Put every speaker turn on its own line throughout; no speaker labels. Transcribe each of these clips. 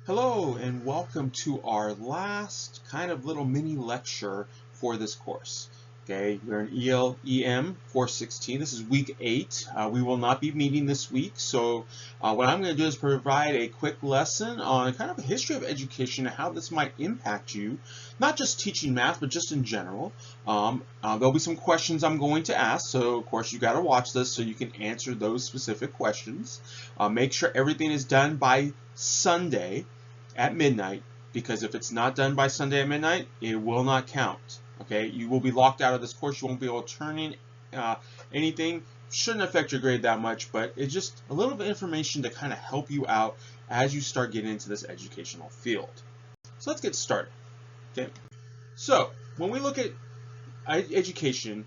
Hello and welcome to our last kind of little mini lecture for this course. Okay, we're in ELEM 416. This is week 8. We will not be meeting this week, so what I'm going to do is provide a quick lesson on kind of a history of education and how this might impact you, not just teaching math, but just in general. There'll be some questions I'm going to ask, so of course you got to watch this so you can answer those specific questions. Make sure everything is done by Sunday at midnight, because if it's not done by Sunday at midnight, it will not count. Okay, you will be locked out of this course. You won't be able to turn in anything. Shouldn't affect your grade that much, but it's just a little bit of information to kind of help you out as you start getting into this educational field. So let's get started. Okay, so when we look at education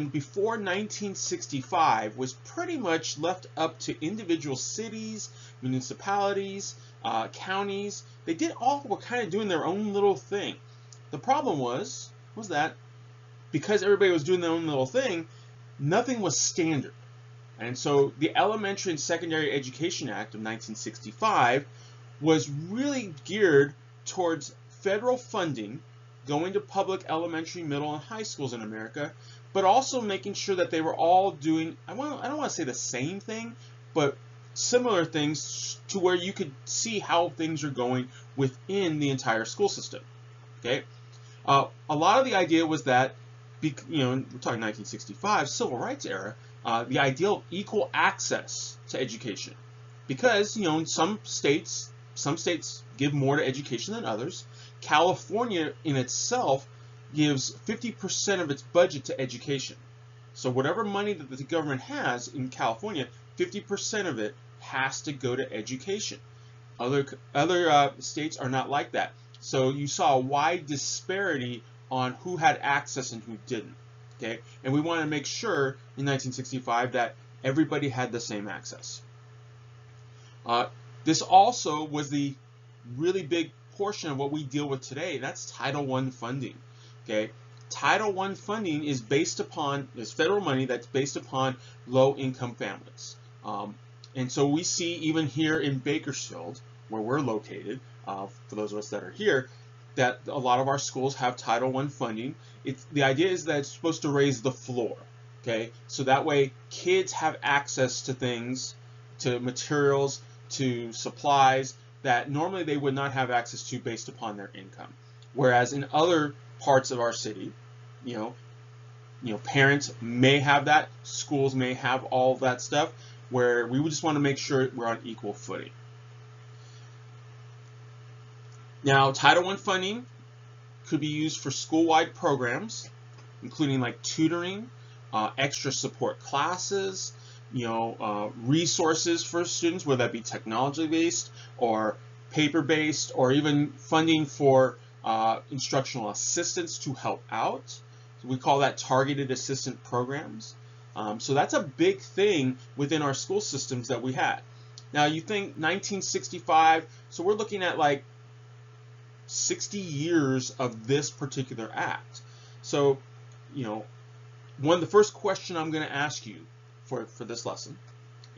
before 1965 was pretty much left up to individual cities, municipalities, counties. They were kind of doing their own little thing. The problem was that because everybody was doing their own little thing, nothing was standard. And so the Elementary and Secondary Education Act of 1965 was really geared towards federal funding going to public elementary, middle, and high schools in America, but also making sure that they were all doing, I don't want to say the same thing, but similar things to where you could see how things are going within the entire school system. Okay, a lot of the idea was that, we're talking 1965, civil rights era, the idea of equal access to education, because some states give more to education than others. California in itself gives 50% of its budget to education. So whatever money that the government has in California, 50% of it has to go to education. Other states are not like that. So you saw a wide disparity on who had access and who didn't. Okay, and we want to make sure in 1965 that everybody had the same access. This also was the really big portion of what we deal with today. That's Title I funding. Okay, Title I funding is federal money that's based upon low-income families. And so we see even here in Bakersfield, where we're located, for those of us that are here, that a lot of our schools have Title I funding. The idea is that it's supposed to raise the floor. Okay, so that way kids have access to things, to materials, to supplies that normally they would not have access to based upon their income. Whereas in other parts of our city, parents may have that, schools may have all of that stuff, where we would just want to make sure we're on equal footing. Now, Title I funding could be used for school-wide programs, including like tutoring, extra support classes, resources for students, whether that be technology-based or paper-based, or even funding for instructional assistants to help out. So we call that targeted assistant programs. So that's a big thing within our school systems that we had. Now you think 1965, so we're looking at like 60 years of this particular act. So, the first question I'm going to ask you for this lesson,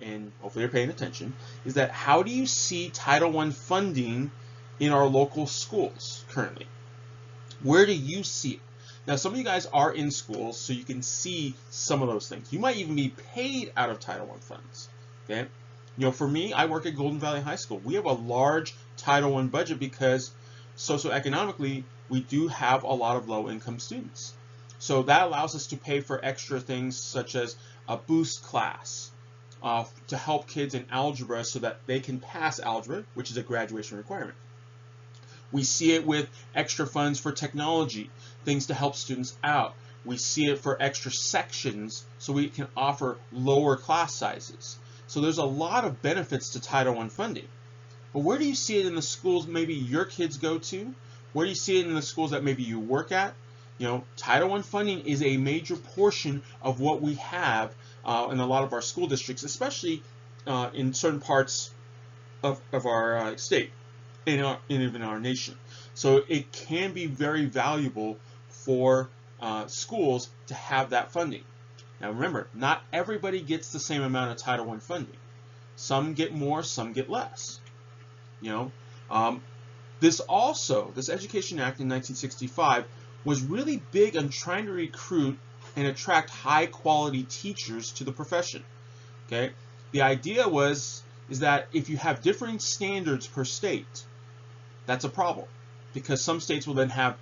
and hopefully you're paying attention, is that how do you see Title I funding in our local schools currently? Where do you see it? Now, some of you guys are in schools, so you can see some of those things. You might even be paid out of Title I funds. Okay, for me, I work at Golden Valley High School. We have a large Title I budget because socioeconomically, we do have a lot of low-income students. So that allows us to pay for extra things such as a boost class to help kids in algebra so that they can pass algebra, which is a graduation requirement. We see it with extra funds for technology, things to help students out. We see it for extra sections so we can offer lower class sizes. So there's a lot of benefits to Title I funding. But where do you see it in the schools maybe your kids go to? Where do you see it in the schools that maybe you work at? Title I funding is a major portion of what we have in a lot of our school districts, especially in certain parts of our state and even our nation. So it can be very valuable for schools to have that funding. Now remember, not everybody gets the same amount of Title I funding. Some get more, some get less. This Education Act in 1965 was really big on trying to recruit and attract high quality teachers to the profession. Okay, the idea is that if you have differing standards per state, that's a problem, because some states will then have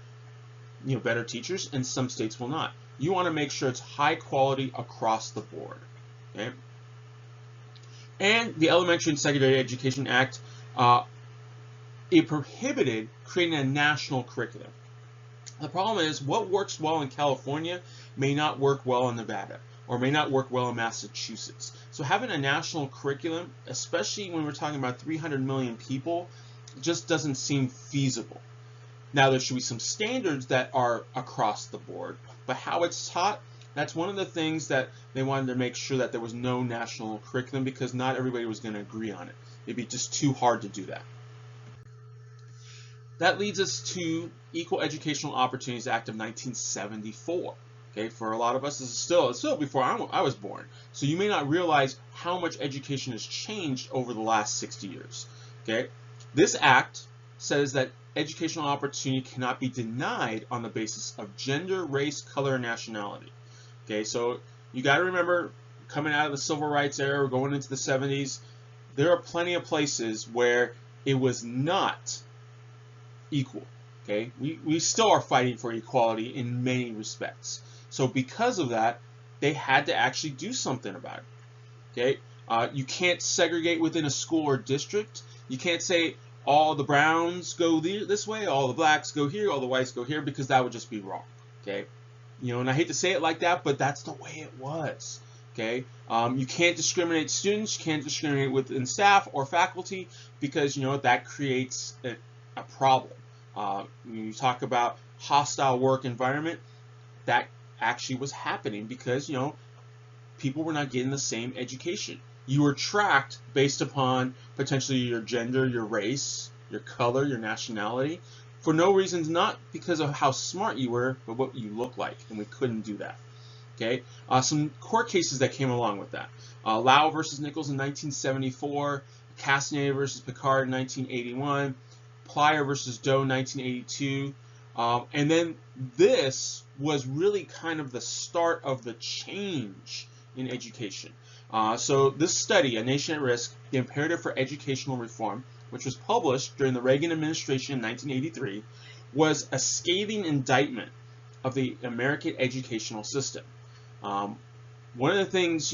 better teachers and some states will not. You want to make sure it's high quality across the board. Okay, and the Elementary and Secondary Education Act, it prohibited creating a national curriculum. The problem is, what works well in California may not work well in Nevada, or may not work well in Massachusetts. So having a national curriculum, especially when we're talking about 300 million people, just doesn't seem feasible. Now, there should be some standards that are across the board, but how it's taught, that's one of the things that they wanted to make sure that there was no national curriculum, because not everybody was going to agree on it. It'd be just too hard to do that. That leads us to Equal Educational Opportunities Act of 1974. Okay, for a lot of us, this is still before I was born. So you may not realize how much education has changed over the last 60 years. Okay, this act says that educational opportunity cannot be denied on the basis of gender, race, color, and nationality. Okay, so you got to remember, coming out of the civil rights era, going into the 70s, there are plenty of places where it was not equal. Okay, we still are fighting for equality in many respects. So because of that, they had to actually do something about it. Okay, you can't segregate within a school or district. You can't say all the browns go this way, all the blacks go here, all the whites go here, because that would just be wrong. Okay, and I hate to say it like that, but that's the way it was. Okay, you can't discriminate students, you can't discriminate within staff or faculty, because that creates a problem. You talk about hostile work environment, that actually was happening because people were not getting the same education. You were tracked based upon potentially your gender, your race, your color, your nationality, for no reasons, not because of how smart you were, but what you look like, and we couldn't do that. Okay, some court cases that came along with that: Lau versus Nichols in 1974, Castanet versus Picard in 1981, Plyer versus Doe in 1982, and then this was really kind of the start of the change in education. So this study, A Nation at Risk, The Imperative for Educational Reform, which was published during the Reagan administration in 1983, was a scathing indictment of the American educational system. One of the things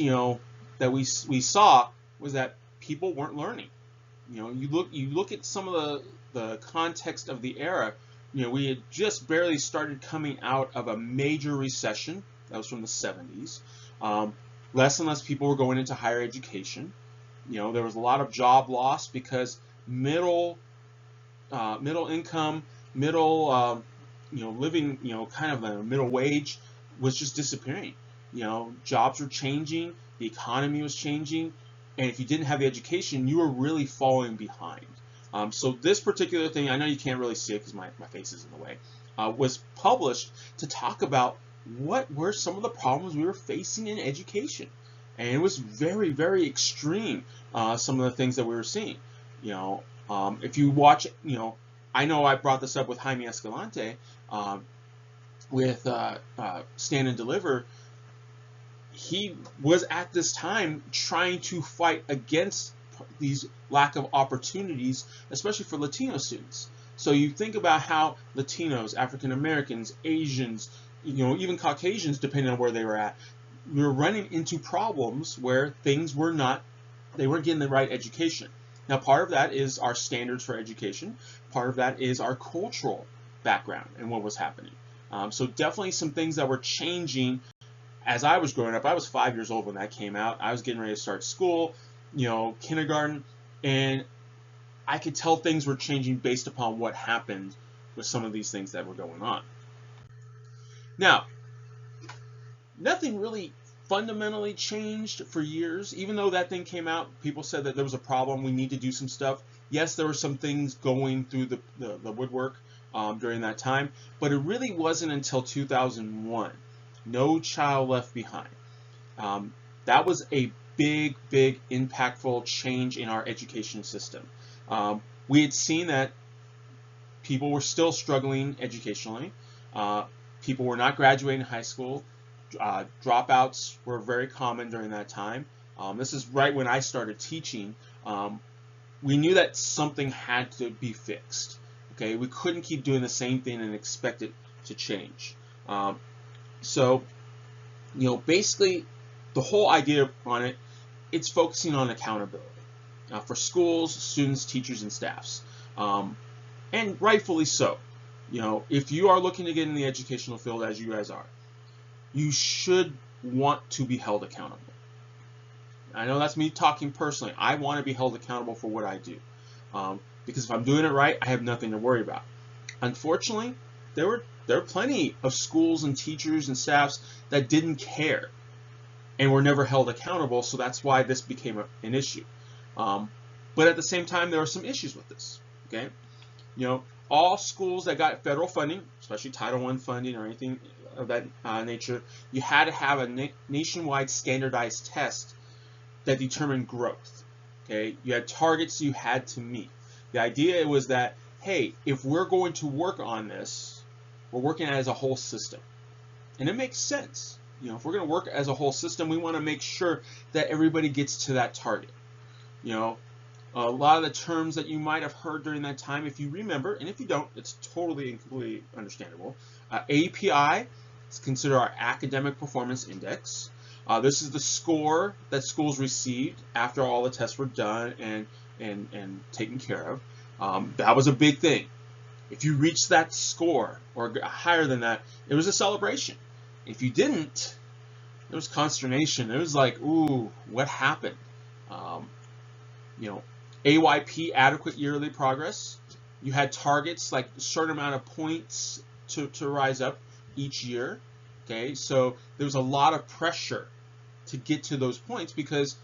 that we saw was that people weren't learning. You look at some of the context of the era. We had just barely started coming out of a major recession. That was from the 70s. Less and less people were going into higher education. There was a lot of job loss because middle income, living, kind of a middle wage was just disappearing. Jobs were changing, the economy was changing, and if you didn't have the education, you were really falling behind. So this particular thing, I know you can't really see it because my face is in the way, was published to talk about what were some of the problems we were facing in education. And it was very, very extreme, some of the things that we were seeing. If you watch, I know I brought this up with Jaime Escalante, with Stand and Deliver. He was at this time trying to fight against these lack of opportunities, especially for Latino students. So you think about how Latinos, African Americans, Asians, even Caucasians, depending on where they were at, we were running into problems where things were not, they weren't getting the right education. Now, part of that is our standards for education. Part of that is our cultural background and what was happening. So definitely some things that were changing as I was growing up. I was 5 years old when that came out. I was getting ready to start school, kindergarten, and I could tell things were changing based upon what happened with some of these things that were going on. Now, nothing really fundamentally changed for years. Even though that thing came out, people said that there was a problem, we need to do some stuff. Yes, there were some things going through the woodwork during that time, but it really wasn't until 2001. No Child Left Behind. That was a big, big, impactful change in our education system. We had seen that people were still struggling educationally. People were not graduating high school. Dropouts were very common during that time. This is right when I started teaching. We knew that something had to be fixed. Okay, we couldn't keep doing the same thing and expect it to change. So, basically, the whole idea on it, it's focusing on accountability for schools, students, teachers, and staffs, and rightfully so. If you are looking to get in the educational field, as you guys are, you should want to be held accountable. I know that's me talking personally. I want to be held accountable for what I do, because if I'm doing it right, I have nothing to worry about. Unfortunately, there were plenty of schools and teachers and staffs that didn't care and were never held accountable, so that's why this became an issue. But at the same time, there are some issues with this. Okay, all schools that got federal funding, especially Title I funding or anything of that nature, you had to have a nationwide standardized test that determined growth. Okay, you had targets you had to meet. The idea was that, hey, if we're going to work on this, we're working as a whole system, and it makes sense. If we're going to work as a whole system, we want to make sure that everybody gets to that target. A lot of the terms that you might have heard during that time, if you remember, and if you don't, it's totally and completely understandable. API is considered our Academic Performance Index. This is the score that schools received after all the tests were done and taken care of. That was a big thing. If you reached that score or higher than that, it was a celebration. If you didn't, there was consternation. It was like, ooh, what happened? AYP, adequate yearly progress. You had targets like a certain amount of points to rise up each year. Okay, so there was a lot of pressure to get to those points because,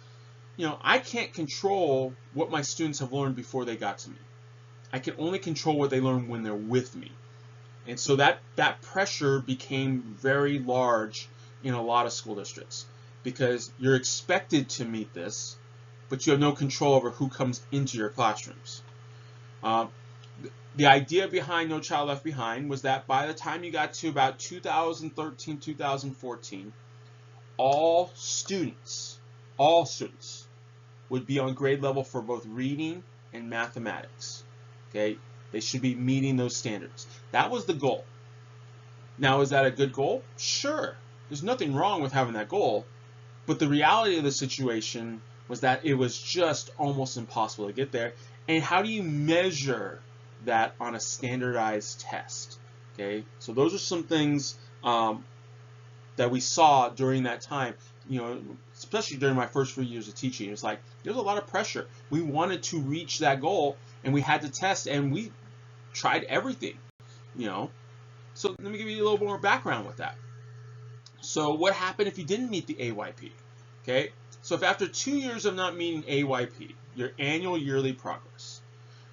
I can't control what my students have learned before they got to me. I can only control what they learn when they're with me. And so that pressure became very large in a lot of school districts because you're expected to meet this, but you have no control over who comes into your classrooms. The idea behind No Child Left Behind was that by the time you got to about 2013, 2014, all students would be on grade level for both reading and mathematics. Okay, they should be meeting those standards. That was the goal. Now, is that a good goal? Sure. There's nothing wrong with having that goal, but the reality of the situation was that it was just almost impossible to get there. And how do you measure that on a standardized test? Okay, so those are some things that we saw during that time. Especially during my first few years of teaching, it's like there's a lot of pressure. We wanted to reach that goal, and we had to test, and we tried everything. So let me give you a little more background with that. So what happened if you didn't meet the AYP? Okay, so if after 2 years of not meeting AYP, your annual yearly progress,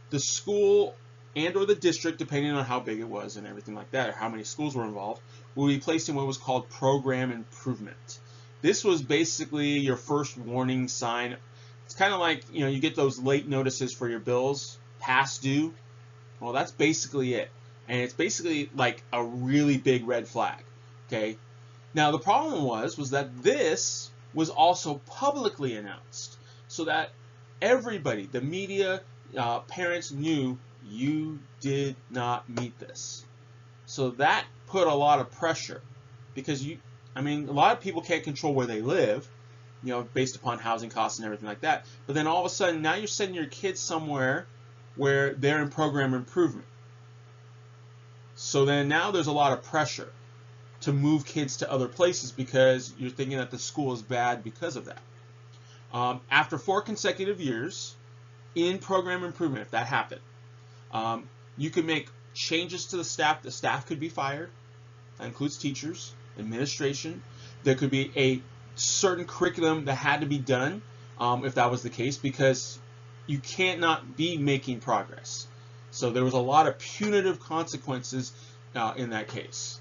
the school and or the district, depending on how big it was and everything like that, or how many schools were involved, will be placed in what was called program improvement. This was basically your first warning sign. It's kind of like, you get those late notices for your bills, past due. Well, that's basically it. And it's basically like a really big red flag. Okay. Now, the problem was that this was also publicly announced so that everybody, the media, parents knew you did not meet this. So that put a lot of pressure because a lot of people can't control where they live, based upon housing costs and everything like that. But then all of a sudden, now you're sending your kids somewhere where they're in program improvement. So then now there's a lot of pressure to move kids to other places because you're thinking that the school is bad because of that. After 4 consecutive years in program improvement, if that happened, you could make changes to the staff. The staff could be fired. That includes teachers, administration. There could be a certain curriculum that had to be done if that was the case, because you can't not be making progress. So there was a lot of punitive consequences in that case.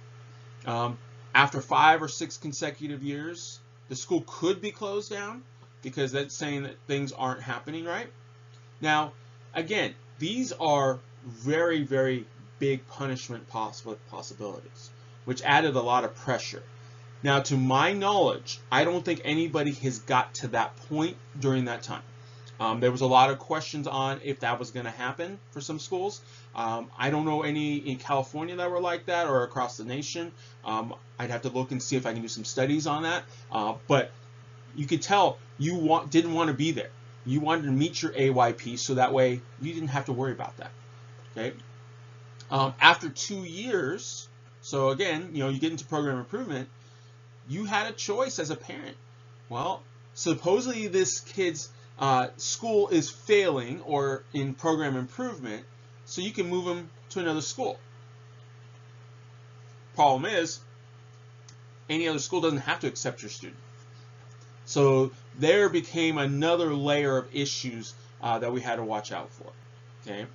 After 5 or 6 consecutive years, the school could be closed down because that's saying that things aren't happening right. Now, again, these are very, very big punishment possibilities, which added a lot of pressure. Now, to my knowledge, I don't think anybody has got to that point during that time. There was a lot of questions on if that was going to happen for some schools. I don't know any in California that were like that or across the nation. I'd have to look and see if I can do some studies on that. But you could tell you didn't want to be there. You wanted to meet your AYP so that way you didn't have to worry about that. Okay. After 2 years, so again, you get into program improvement, you had a choice as a parent. Well, supposedly this kid's school is failing or in program improvement, so you can move them to another school. Problem is, any other school doesn't have to accept your student. So there became another layer of issues that we had to watch out for. Okay,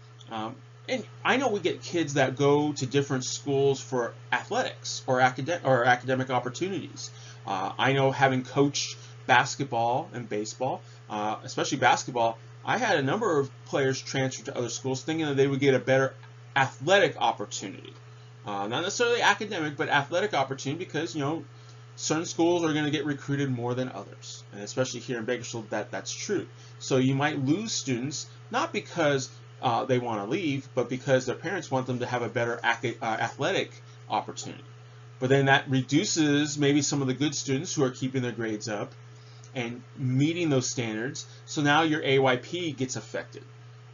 and I know we get kids that go to different schools for athletics or academic opportunities. I know, having coached basketball and baseball, especially basketball, I had a number of players transfer to other schools thinking that they would get a better athletic opportunity. Not necessarily academic, but athletic opportunity, because certain schools are going to get recruited more than others, and especially here in Bakersfield, that's true. So you might lose students not because they want to leave, but because their parents want them to have a better athletic opportunity. But then that reduces maybe some of the good students who are keeping their grades up and meeting those standards. So now your AYP gets affected.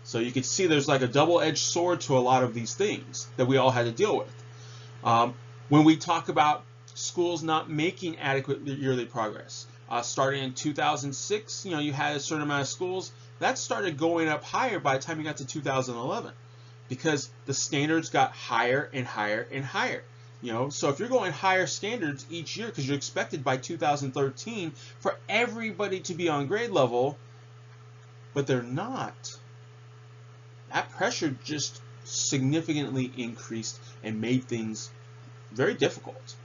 So you can see there's like a double-edged sword to a lot of these things that we all had to deal with. When we talk about schools not making adequate yearly progress, starting in 2006, you had a certain amount of schools that started going up higher by the time you got to 2011, because the standards got higher and higher and higher. So if you're going higher standards each year, because you're expected by 2013 for everybody to be on grade level, but they're not, that pressure just significantly increased and made things very difficult.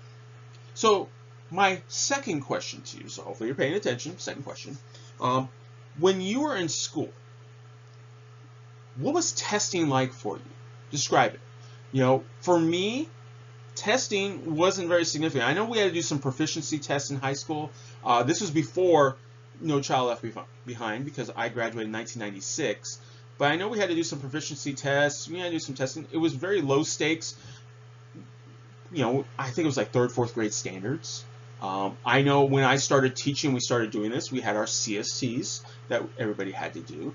So my second question to you, so hopefully you're paying attention, second question. When you were in school, what was testing like for you? Describe it. For me, testing wasn't very significant. I know we had to do some proficiency tests in high school. This was before No Child Left Behind, because I graduated in 1996. But I know we had to do some proficiency tests. We had to do some testing. It was very low stakes. I think it was like 3rd, 4th grade standards. I know when I started teaching, we started doing this. We had our CSTs that everybody had to do.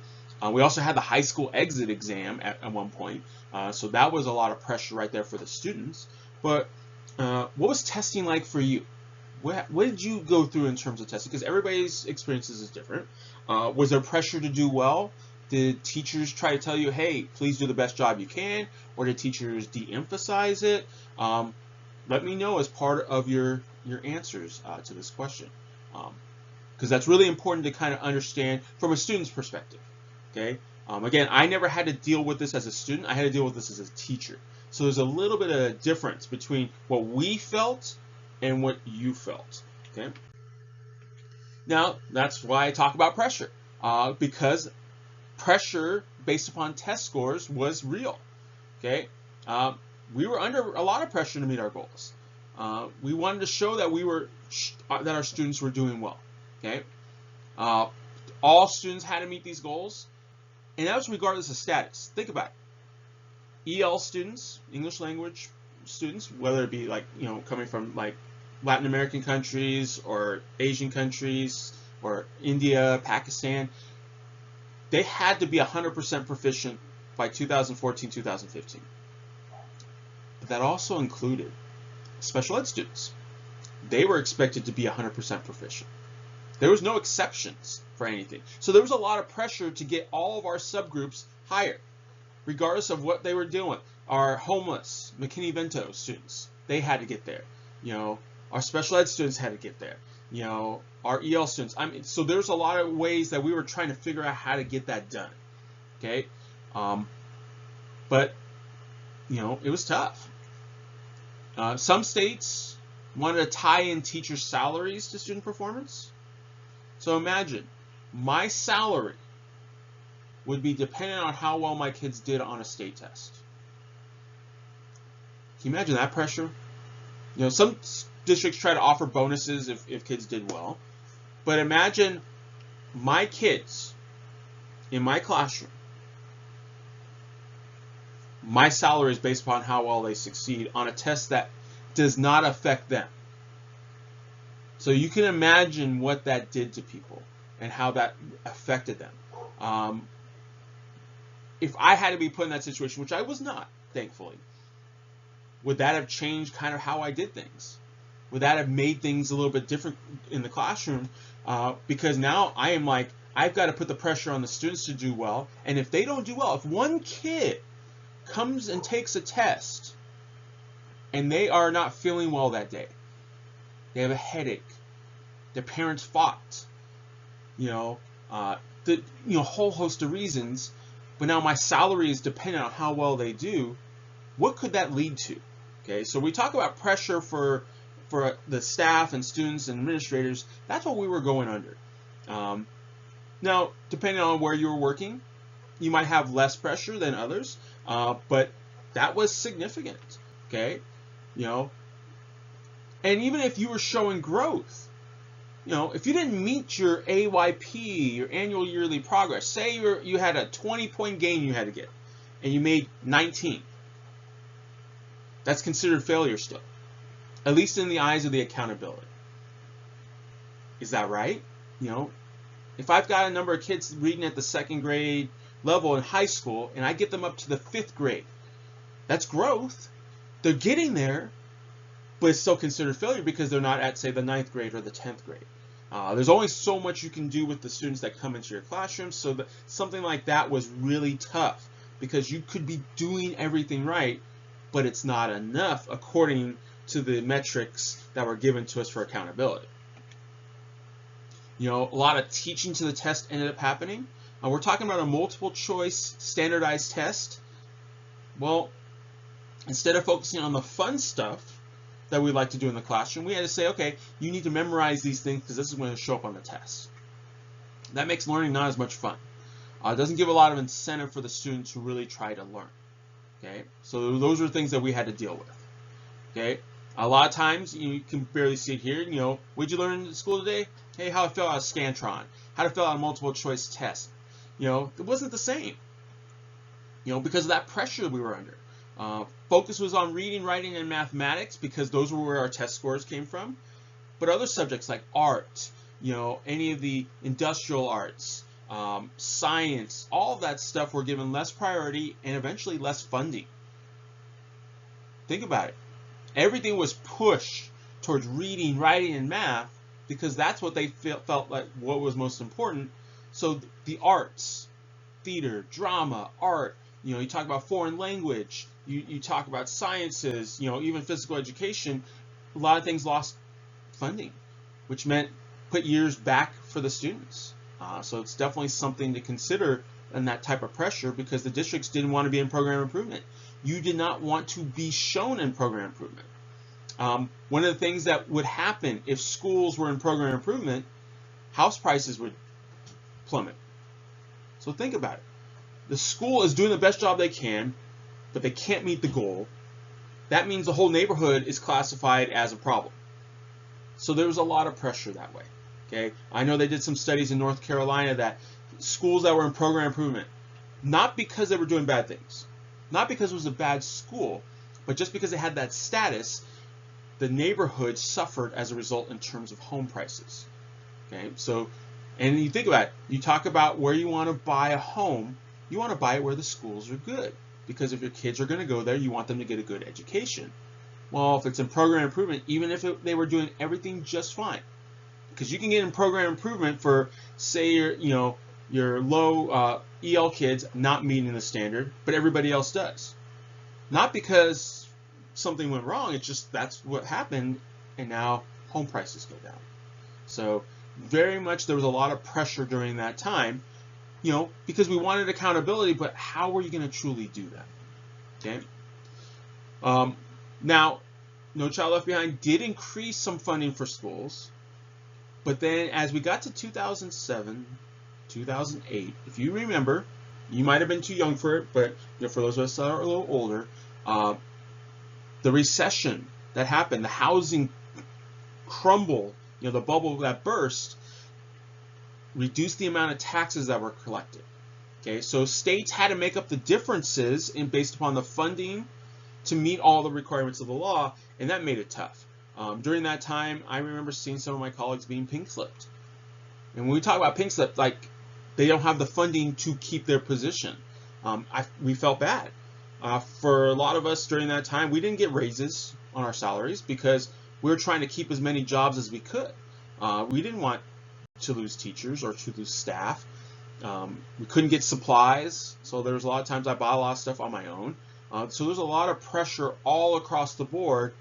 We also had the high school exit exam at one point. So that was a lot of pressure right there for the students. But what was testing like for you? What did you go through in terms of testing? Because everybody's experiences is different. Was there pressure to do well? Did teachers try to tell you, hey, please do the best job you can? Or did teachers de-emphasize it? Let me know as part of your answers to this question. Because that's really important to kind of understand from a student's perspective. Okay. Again, I never had to deal with this as a student. I had to deal with this as a teacher. So there's a little bit of a difference between what we felt and what you felt. Okay. Now, that's why I talk about pressure, because pressure based upon test scores was real. Okay. We were under a lot of pressure to meet our goals. We wanted to show that that our students were doing well. Okay. All students had to meet these goals, and that was regardless of status. Think about it. EL students, English language students, whether it be like coming from like Latin American countries or Asian countries or India, Pakistan, they had to be 100% proficient by 2014, 2015. But that also included special ed students. They were expected to be 100% proficient. There was no exceptions for anything. So there was a lot of pressure to get all of our subgroups higher, regardless of what they were doing. Our homeless, McKinney-Vento students, they had to get there. Our special ed students had to get there. Our EL students. So there's a lot of ways that we were trying to figure out how to get that done. Okay, but it was tough. Some states wanted to tie in teacher salaries to student performance. So imagine my salary would be dependent on how well my kids did on a state test. Can you imagine that pressure? You know, some districts try to offer bonuses if kids did well, but imagine my kids in my classroom, my salary is based upon how well they succeed on a test that does not affect them. So you can imagine what that did to people and how that affected them. If I had to be put in that situation, which I was not, thankfully, would that have changed kind of how I did things? Would that have made things a little bit different in the classroom? Because now I am like, I've got to put the pressure on the students to do well. And if they don't do well, if one kid comes and takes a test and they are not feeling well that day, they have a headache, their parents fought, the whole host of reasons, but now my salary is dependent on how well they do, what could that lead to? Okay, so we talk about pressure for the staff and students and administrators. That's what we were going under. Now, depending on where you were working, you might have less pressure than others, but that was significant. Okay, and even if you were showing growth, if you didn't meet your AYP, your annual yearly progress, say you had a 20-point gain you had to get, and you made 19, that's considered failure still, at least in the eyes of the accountability. Is that right? If I've got a number of kids reading at the 2nd grade level in high school, and I get them up to the 5th grade, that's growth. They're getting there, but it's still considered failure because they're not at, say, the 9th grade or the 10th grade. There's only so much you can do with the students that come into your classroom, so that something like that was really tough because you could be doing everything right, but it's not enough according to the metrics that were given to us for accountability. A lot of teaching to the test ended up happening. We're talking about a multiple choice standardized test. Well, instead of focusing on the fun stuff that we like to do in the classroom, we had to say, okay, you need to memorize these things because this is going to show up on the test. That makes learning not as much fun. It doesn't give a lot of incentive for the students to really try to learn. Okay, so those are things that we had to deal with. Okay, a lot of times you can barely see it here. What'd you learn in school today? Hey, how to fill out a Scantron, how to fill out a multiple choice test. It wasn't the same. Because of that pressure we were under. Focus was on reading, writing, and mathematics because those were where our test scores came from. But other subjects like art, any of the industrial arts, science, all of that stuff were given less priority and eventually less funding. Think about it. Everything was pushed towards reading, writing, and math because that's what they felt like what was most important. So the arts, theater, drama, art, you talk about foreign language, you talk about sciences, even physical education, a lot of things lost funding, which meant put years back for the students. So it's definitely something to consider in that type of pressure because the districts didn't want to be in program improvement. You did not want to be shown in program improvement. One of the things that would happen if schools were in program improvement, house prices would plummet. So think about it. The school is doing the best job they can, but they can't meet the goal. That means the whole neighborhood is classified as a problem. So there was a lot of pressure that way. Okay, I know they did some studies in North Carolina that schools that were in program improvement, not because they were doing bad things, not because it was a bad school, but just because they had that status, the neighborhood suffered as a result in terms of home prices. Okay, so, and you think about it, you talk about where you want to buy a home, you want to buy it where the schools are good, because if your kids are going to go there, you want them to get a good education. Well, if it's in program improvement, even if they were doing everything just fine, because you can get in program improvement for, say, your low EL kids not meeting the standard, but everybody else does. Not because something went wrong, it's just that's what happened, and now home prices go down. So very much there was a lot of pressure during that time, because we wanted accountability, but how were you going to truly do that? Okay. Now, No Child Left Behind did increase some funding for schools, but then as we got to 2007, 2008, if you remember, You might have been too young for it, but for those of us that are a little older, the recession that happened, the housing crumble, the bubble that burst, reduced the amount of taxes that were collected. Okay, so states had to make up the differences based upon the funding to meet all the requirements of the law, and that made it tough. During that time, I remember seeing some of my colleagues being pink slipped. And when we talk about pink slip, like they don't have the funding to keep their position. We felt bad. For a lot of us during that time, we didn't get raises on our salaries because we were trying to keep as many jobs as we could. We didn't want to lose teachers or to lose staff. We couldn't get supplies, so there was a lot of times I bought a lot of stuff on my own. So there's a lot of pressure all across the board,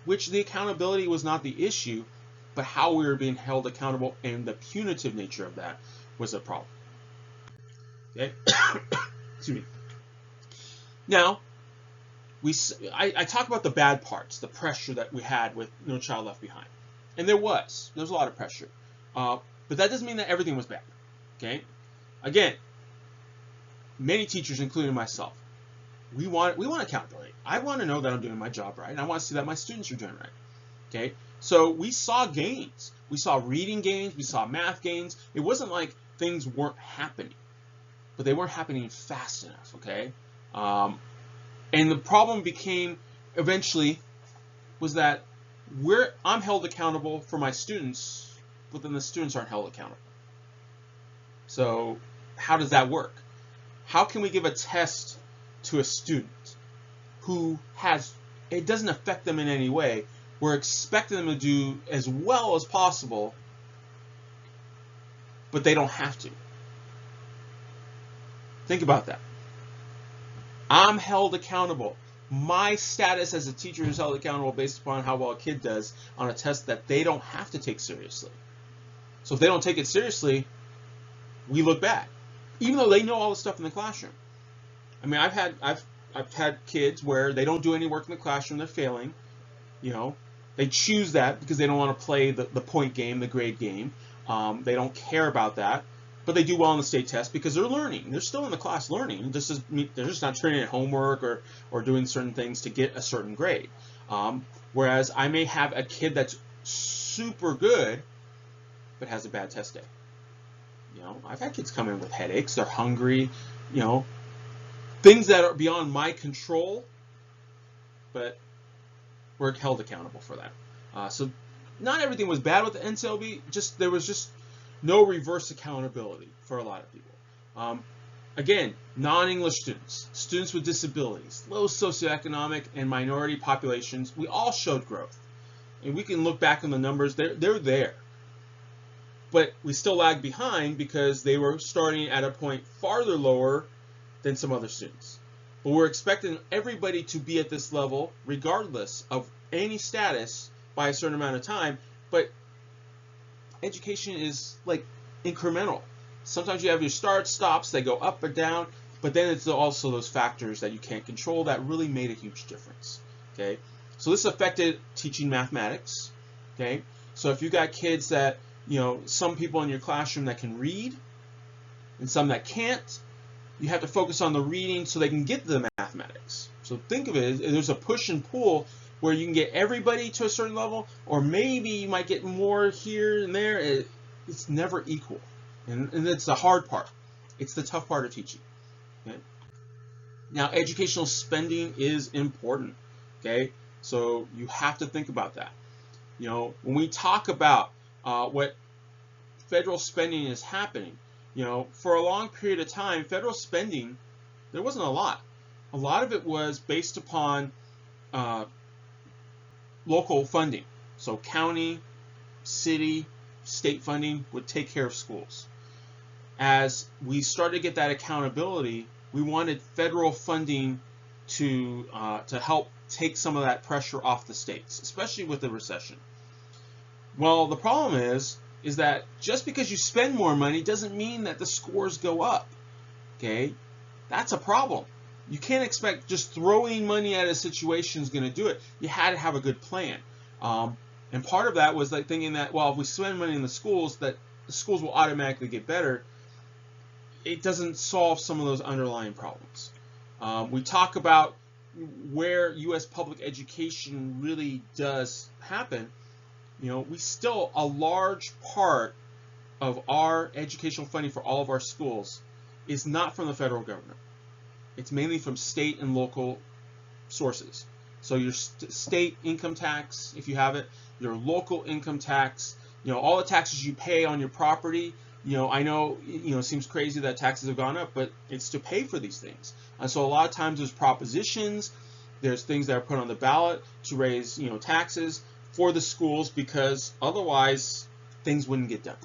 which the accountability was not the issue, but how we were being held accountable and the punitive nature of that was a problem. Okay, excuse me. Now, I talk about the bad parts, the pressure that we had with No Child Left Behind, and there was a lot of pressure, but that doesn't mean that everything was bad. Okay, again, many teachers, including myself, we want accountability. I want to know that I'm doing my job right, and I want to see that my students are doing right. Okay, so we saw gains. We saw reading gains. We saw math gains. It wasn't like things weren't happening, but they weren't happening fast enough. Okay, and the problem became eventually was that I'm held accountable for my students, but then the students aren't held accountable. So how does that work? How can we give a test to a student who it doesn't affect them in any way? We're expecting them to do as well as possible, but they don't have to. Think about that. I'm held accountable. My status as a teacher is held accountable based upon how well a kid does on a test that they don't have to take seriously. So if they don't take it seriously, we look bad, even though they know all the stuff in the classroom. I mean, I've had kids where they don't do any work in the classroom, they're failing. They choose that because they don't want to play the point game, the grade game. They don't care about that, but they do well on the state test because they're learning. They're still in the class learning. They're just not turning in homework or doing certain things to get a certain grade. Whereas I may have a kid that's super good, but has a bad test day. I've had kids come in with headaches, they're hungry, things that are beyond my control, but we're held accountable for that. So not everything was bad with the NCLB, there was just no reverse accountability for a lot of people. Again, non-English students with disabilities, low socioeconomic and minority populations, we all showed growth. And we can look back on the numbers, they're there. But we still lag behind because they were starting at a point farther lower than some other students. But we're expecting everybody to be at this level regardless of any status by a certain amount of time. But education is like incremental. Sometimes you have your starts, stops, they go up or down, but then it's also those factors that you can't control that really made a huge difference. Okay, so this affected teaching mathematics. Okay, so if you got kids that some people in your classroom that can read and some that can't, you have to focus on the reading so they can get to the mathematics. So think of it as there's a push and pull where you can get everybody to a certain level, or maybe you might get more here and there. It's never equal. And it's the hard part. It's the tough part of teaching. Okay? Now, educational spending is important. Okay? So you have to think about that. When we talk about what federal spending is happening, for a long period of time, federal spending, there wasn't a lot. A lot of it was based upon local funding. So county, city, state funding would take care of schools. As we started to get that accountability, we wanted federal funding to help take some of that pressure off the states, especially with the recession. Well, the problem is that just because you spend more money doesn't mean that the scores go up. Okay, that's a problem. You can't expect just throwing money at a situation is going to do it. You had to have a good plan. And part of that was like thinking that, well, if we spend money in the schools, that the schools will automatically get better. it doesn't solve some of those underlying problems. We talk about where U.S. public education really does happen. We still, a large part of our educational funding for all of our schools is not from the federal government. It's mainly from state and local sources. So your state income tax, if you have it, your local income tax, all the taxes you pay on your property. I know, it seems crazy that taxes have gone up, but it's to pay for these things. And so a lot of times there's propositions, there's things that are put on the ballot to raise, taxes for the schools, because otherwise things wouldn't get done.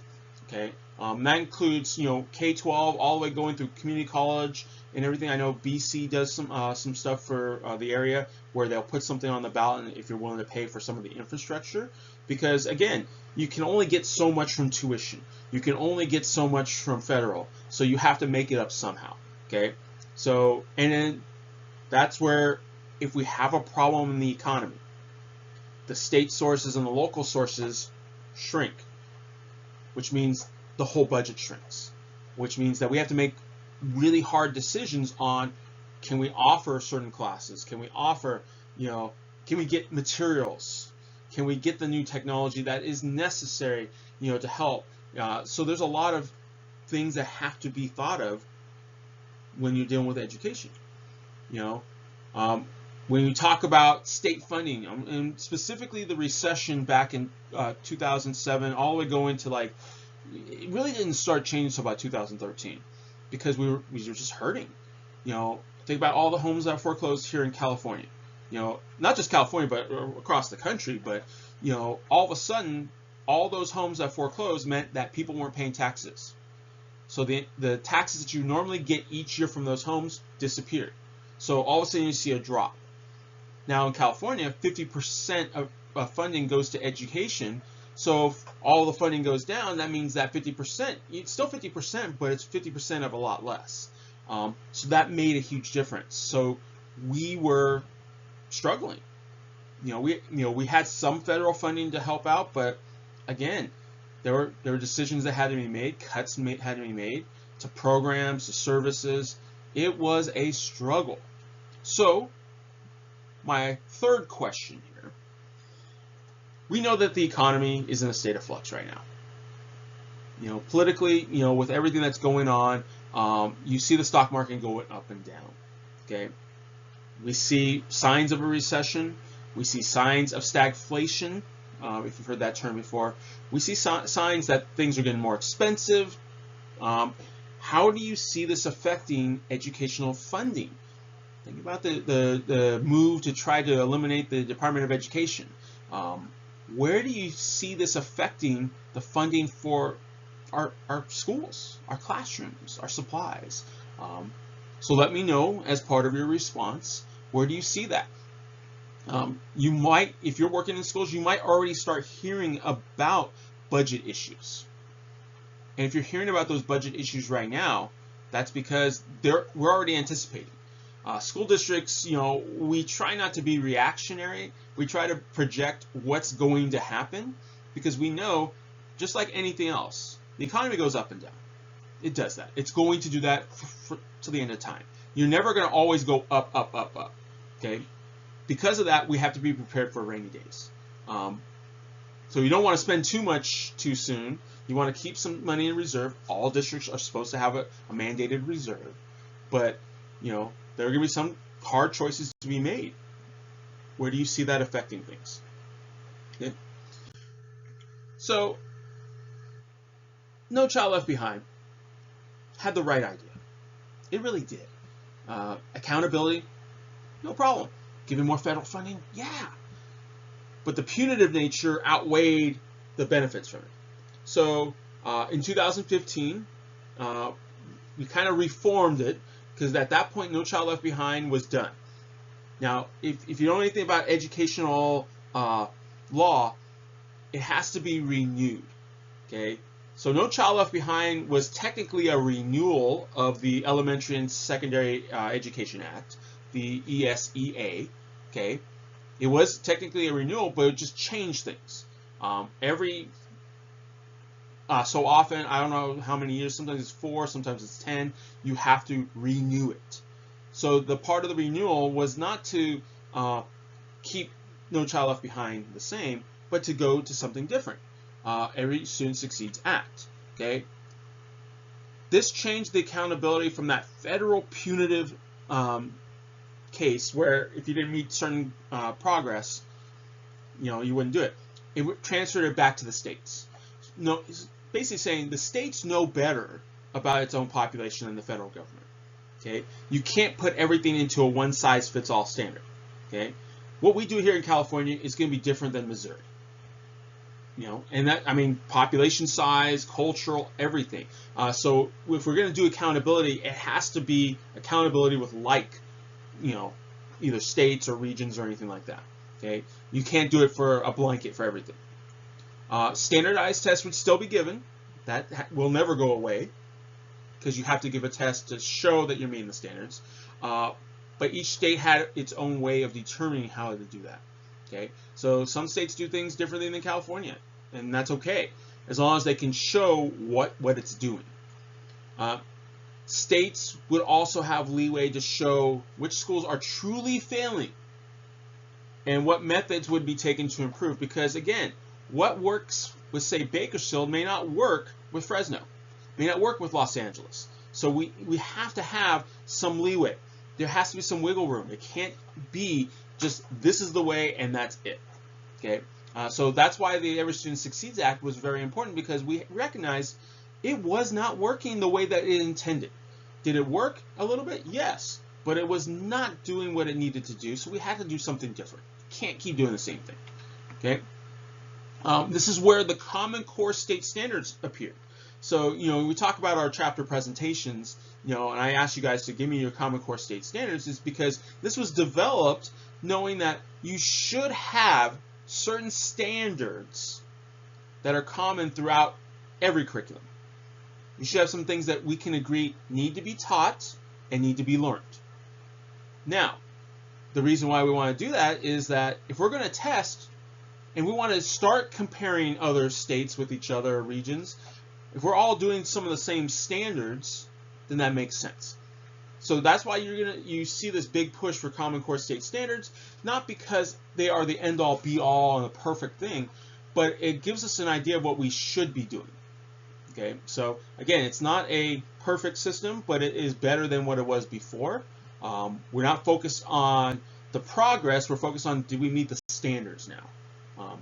Okay, that includes, K-12 all the way going through community college and everything. I know BC does some stuff for the area where they'll put something on the ballot, and if you're willing to pay for some of the infrastructure, because again, you can only get so much from tuition. You can only get so much from federal, so you have to make it up somehow. Okay, so and then that's where, if we have a problem in the economy, the state sources and the local sources shrink, which means the whole budget shrinks, which means that we have to make really hard decisions on, can we offer certain classes? Can we offer, can we get materials? Can we get the new technology that is necessary, to help? So there's a lot of things that have to be thought of when you're dealing with education. When you talk about state funding, and specifically the recession back in 2007, all the way going to it really didn't start changing until about 2013, because we were just hurting. Think about all the homes that foreclosed here in California. Not just California, but across the country. But all of a sudden, all those homes that foreclosed meant that people weren't paying taxes. So the taxes that you normally get each year from those homes disappeared. So all of a sudden you see a drop. Now in California, 50% of funding goes to education. So if all the funding goes down, that means that 50%, it's still 50%, but it's 50% of a lot less. So that made a huge difference. So we were struggling. We had some federal funding to help out, but again, there were decisions that had to be made, cuts had to be made to programs, to services. It was a struggle. So my third question here, we know that the economy is in a state of flux right now. Politically, with everything that's going on, you see the stock market going up and down. Okay, we see signs of a recession. We see signs of stagflation, if you've heard that term before. We see signs that things are getting more expensive. How do you see this affecting educational funding? Think about the move to try to eliminate the Department of Education. Where do you see this affecting the funding for our schools, our classrooms, our supplies? So let me know as part of your response, where do you see that? You might, if you're working in schools, you might already start hearing about budget issues. And if you're hearing about those budget issues right now, that's because we're already anticipating. School districts, we try not to be reactionary. We try to project what's going to happen, because we know, just like anything else, the economy goes up and down. It does that. It's going to do that to the end of time. You're never going to always go up, up, up, up. Okay? Because of that, we have to be prepared for rainy days. So you don't want to spend too much too soon. You want to keep some money in reserve. All districts are supposed to have a mandated reserve. But, there are going to be some hard choices to be made. Where do you see that affecting things? Okay. So, No Child Left Behind had the right idea. It really did. Accountability, no problem. Giving more federal funding, yeah. But the punitive nature outweighed the benefits from it. So in 2015, we kind of reformed it, because at that point, No Child Left Behind was done. Now, if you know anything about educational law, it has to be renewed. Okay, so No Child Left Behind was technically a renewal of the Elementary and Secondary Education Act, the ESEA. Okay, it was technically a renewal, but it just changed things. Every so often, I don't know how many years, sometimes it's 4, sometimes it's 10, you have to renew it. So the part of the renewal was not to keep No Child Left Behind the same, but to go to something different. Every Student Succeeds Act. Okay. This changed the accountability from that federal punitive case where if you didn't meet certain progress, you wouldn't do it. It transferred it back to the states. No, basically saying the states know better about its own population than the federal government. Okay, you can't put everything into a one-size-fits-all standard. Okay, what we do here in California is going to be different than Missouri. And that, I mean, population size, cultural, everything. So if we're going to do accountability, it has to be accountability with either states or regions or anything like that. Okay, you can't do it for a blanket for everything. Standardized tests would still be given. That will never go away because you have to give a test to show that you're meeting the standards. But each state had its own way of determining how to do that. Okay, so some states do things differently than California, and that's okay, as long as they can show what it's doing. States would also have leeway to show which schools are truly failing and what methods would be taken to improve, because again, what works with, say, Bakersfield may not work with Fresno, may not work with Los Angeles. So we have to have some leeway. There has to be some wiggle room. It can't be just this is the way and that's it. Okay, so that's why the Every Student Succeeds Act was very important, because we recognized it was not working the way that it intended. Did it work a little bit? Yes, but it was not doing what it needed to do, so we had to do something different. Can't keep doing the same thing. Okay, this is where the Common Core state standards appeared. So, we talk about our chapter presentations, and I asked you guys to give me your Common Core state standards, is because this was developed knowing that you should have certain standards that are common throughout every curriculum. You should have some things that we can agree need to be taught and need to be learned. Now, the reason why we want to do that is that if we're going to test and we want to start comparing other states with each other, regions, if we're all doing some of the same standards, then that makes sense. So that's why you see this big push for Common Core state standards, not because they are the end-all be-all and the perfect thing, but it gives us an idea of what we should be doing. Okay, so again, it's not a perfect system, but it is better than what it was before. We're not focused on the progress, we're focused on, did we meet the standards now?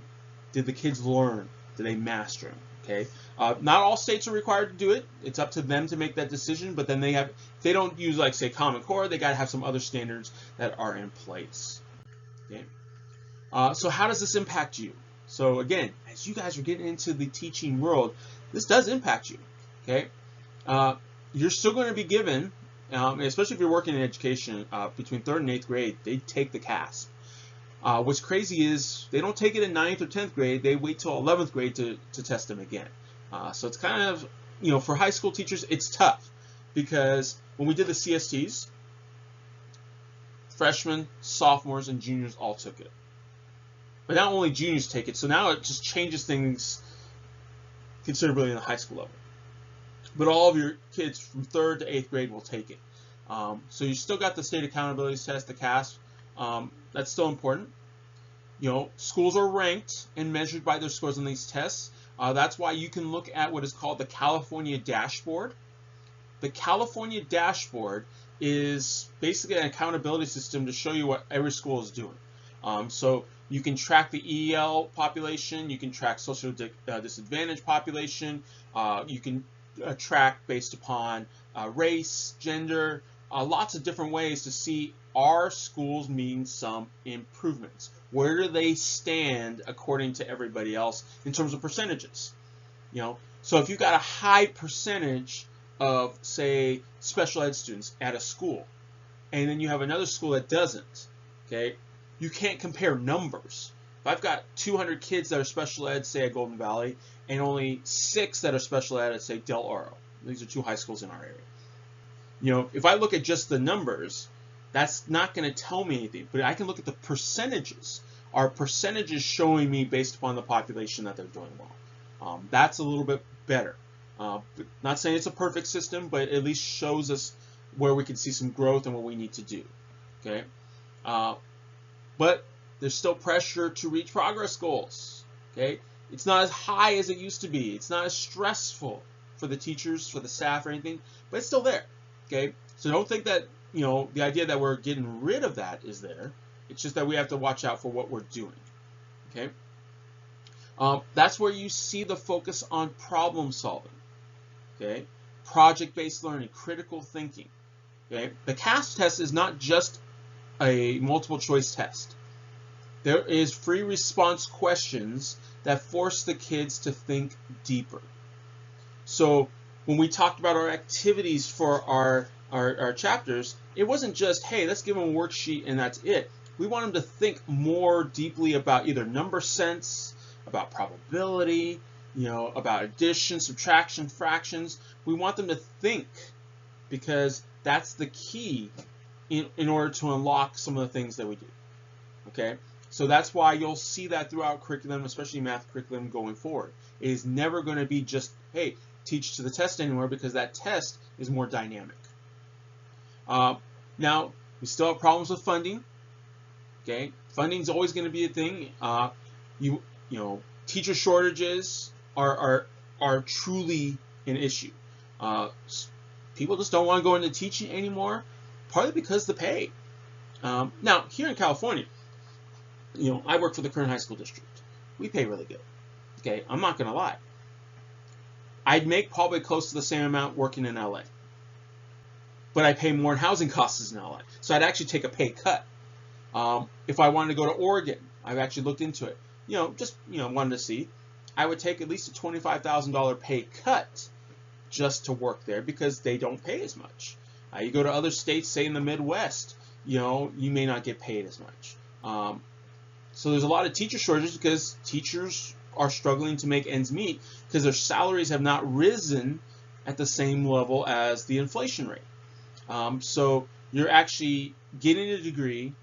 Did the kids learn? Did they master them? Okay, not all states are required to do it. It's up to them to make that decision, but then if they don't use, like, say, Common Core, they got to have some other standards that are in place. Okay, so how does this impact you? So again, as you guys are getting into the teaching world, this does impact you. Okay, you're still going to be given, especially if you're working in education, between 3rd and 8th grade, they take the CASP. What's crazy is they don't take it in 9th or 10th grade. They wait till 11th grade to test them again. So it's kind of, for high school teachers, it's tough, because when we did the CSTs, freshmen, sophomores, and juniors all took it. But now only juniors take it, so now it just changes things considerably in the high school level. But all of your kids from 3rd to 8th grade will take it. So you still got the state accountability test, the CASP. That's still important. Schools are ranked and measured by their scores on these tests. That's why you can look at what is called the California Dashboard. The California Dashboard is basically an accountability system to show you what every school is doing. So you can track the EL population, you can track social disadvantaged population, you can track based upon race, gender, lots of different ways to see, are schools meeting some improvements? Where do they stand according to everybody else in terms of percentages? So if you've got a high percentage of, say, special ed students at a school, and then you have another school that doesn't, okay, you can't compare numbers. If I've got 200 kids that are special ed, say, at Golden Valley, and only 6 that are special ed at, say, Del Oro, these are 2 high schools in our area. If I look at just the numbers, that's not going to tell me anything, but I can look at the percentages. Are percentages showing me based upon the population that they're doing well? That's a little bit better. Not saying it's a perfect system, but at least shows us where we can see some growth and what we need to do. Okay, but there's still pressure to reach progress goals. Okay, it's not as high as it used to be. It's not as stressful for the teachers, for the staff, or anything, but it's still there. Okay, so don't think that the idea that we're getting rid of that is there. It's just that we have to watch out for what we're doing. Okay, that's where you see the focus on problem solving. Okay, project-based learning, critical thinking. Okay, the CAST test is not just a multiple choice test. There is free response questions that force the kids to think deeper. So when we talked about our activities for our chapters, it wasn't just, hey, let's give them a worksheet and that's it. We want them to think more deeply about either number sense, about probability, about addition, subtraction, fractions. We want them to think, because that's the key in order to unlock some of the things that we do. Okay, so that's why you'll see that throughout curriculum, especially math curriculum going forward. It is never going to be just, hey, teach to the test anymore, because that test is more dynamic. Now, we still have problems with funding. Okay, funding is always going to be a thing. Teacher shortages are truly an issue. People just don't want to go into teaching anymore, partly because the pay. Now, here in California, I work for the current high school district. We pay really good. Okay, I'm not going to lie. I'd make probably close to the same amount working in LA. But I pay more in housing costs in LA. So I'd actually take a pay cut. If I wanted to go to Oregon, I've actually looked into it. Wanted to see. I would take at least a $25,000 pay cut just to work there, because they don't pay as much. You go to other states, say in the Midwest, you may not get paid as much. So there's a lot of teacher shortages because teachers are struggling to make ends meet because their salaries have not risen at the same level as the inflation rate. So you're actually getting a degree,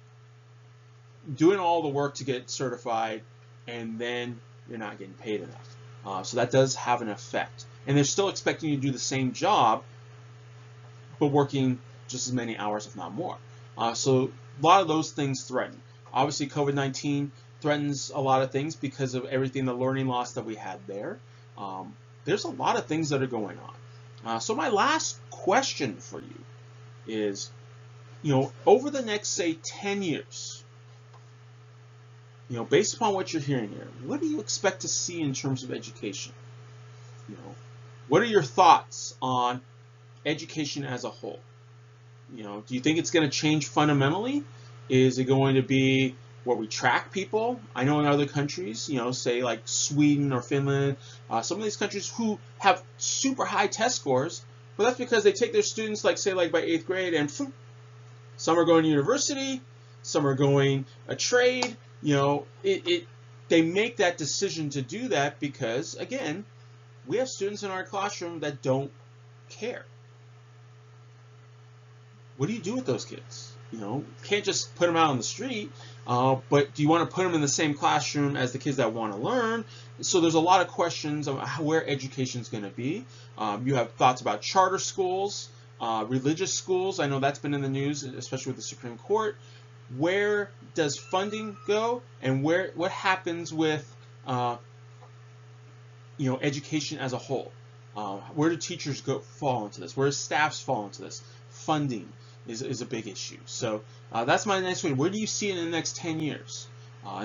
doing all the work to get certified, and then you're not getting paid enough. So that does have an effect. And they're still expecting you to do the same job, but working just as many hours, if not more. So a lot of those things threaten. Obviously, COVID-19 threatens a lot of things because of everything, the learning loss that we had there. There's a lot of things that are going on. So my last question for you is, over the next, say, 10 years, based upon what you're hearing here, what do you expect to see in terms of education? What are your thoughts on education as a whole? Do you think it's going to change fundamentally? Is it going to be where we track people? I know in other countries, say like Sweden or Finland, some of these countries who have super high test scores, but that's because they take their students, like say like by 8th grade, and some are going to university, some are going a trade. They make that decision to do that because, again, we have students in our classroom that don't care. What do you do with those kids? Can't just put them out on the street, but do you want to put them in the same classroom as the kids that want to learn? So there's a lot of questions of where education is going to be. You have thoughts about charter schools, religious schools. I know that's been in the news, especially with the Supreme Court. Where does funding go, and what happens with education as a whole? Where do teachers fall into this? Where do staffs fall into this? Funding is a big issue. So that's my next one. Where do you see it in the next 10 years?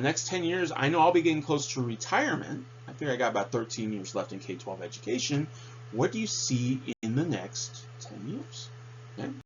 Next 10 years, I know I'll be getting close to retirement. I think I got about 13 years left in K-12 education. What do you see in the next 10 years? Okay.